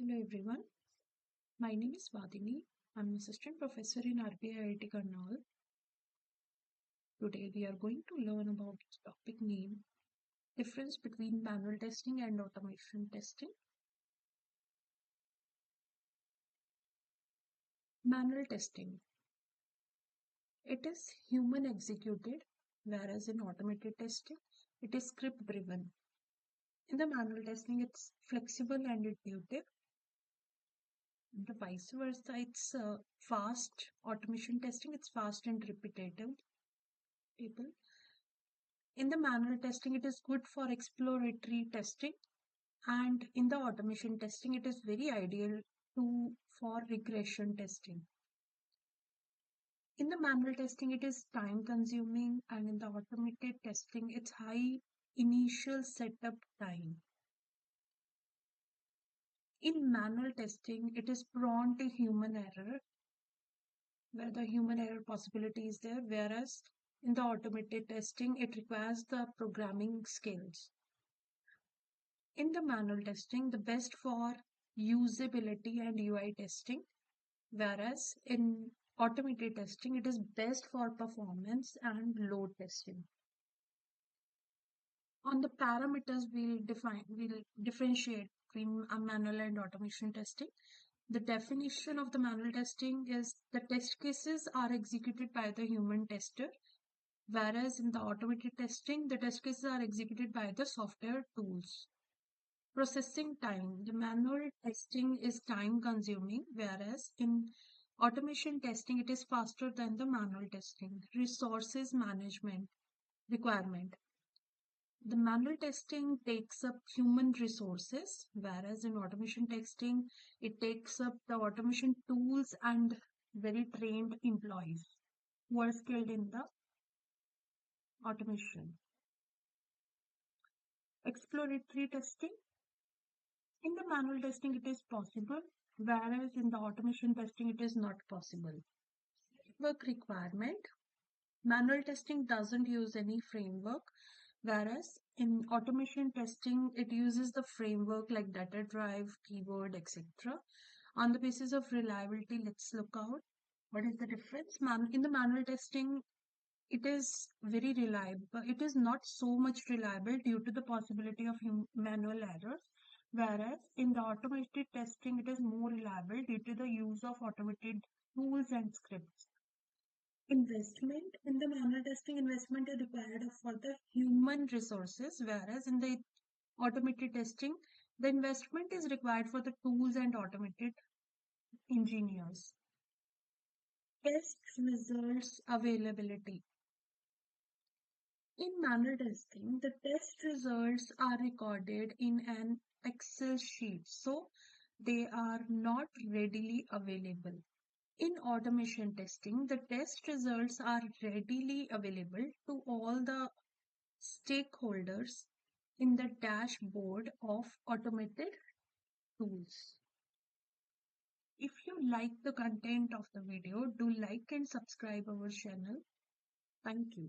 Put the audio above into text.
Hello everyone, my name is Vadini. I'm an assistant professor in RPIIT Karnal. Today we are going to learn about the topic name difference between manual testing and automation testing. Manual testing. It is human executed, whereas in automated testing, it is script driven. In the manual testing, it's flexible and intuitive. The vice versa, it's fast. Automation testing, it's fast and repetitive. People. In the manual testing, it is good for exploratory testing, and in the automation testing, it is very ideal for regression testing. In the manual testing, it is time consuming, and in the automated testing, it's high initial setup time. In manual testing, it is prone to human error, where the human error possibility is there, whereas in the automated testing, it requires the programming skills. In the manual testing, the best for usability and UI testing, whereas in automated testing, it is best for performance and load testing. On the parameters, we'll differentiate between a manual and automation testing. The definition of the manual testing is the test cases are executed by the human tester, whereas in the automated testing, the test cases are executed by the software tools. Processing time. The manual testing is time consuming, whereas in automation testing, it is faster than the manual testing. Resources management requirement. The manual testing takes up human resources, whereas in automation testing, it takes up the automation tools and very trained employees who are skilled in the automation. Exploratory testing. In the manual testing, it is possible, whereas in the automation testing, it is not possible. Framework requirement. Manual testing doesn't use any framework, whereas in automation testing, it uses the framework like data drive, keyword, etc. On the basis of reliability, let's look out. What is the difference? In the manual testing, it is very reliable. It is not so much reliable due to the possibility of manual errors. Whereas in the automated testing, it is more reliable due to the use of automated tools and scripts. Investment. In the manual testing, investment is required for the human resources, whereas in the automated testing, the investment is required for the tools and automated engineers. Test results availability. In manual testing, the test results are recorded in an Excel sheet, so they are not readily available. In automation testing, the test results are readily available to all the stakeholders in the dashboard of automated tools. If you like the content of the video, do like and subscribe our channel. Thank you.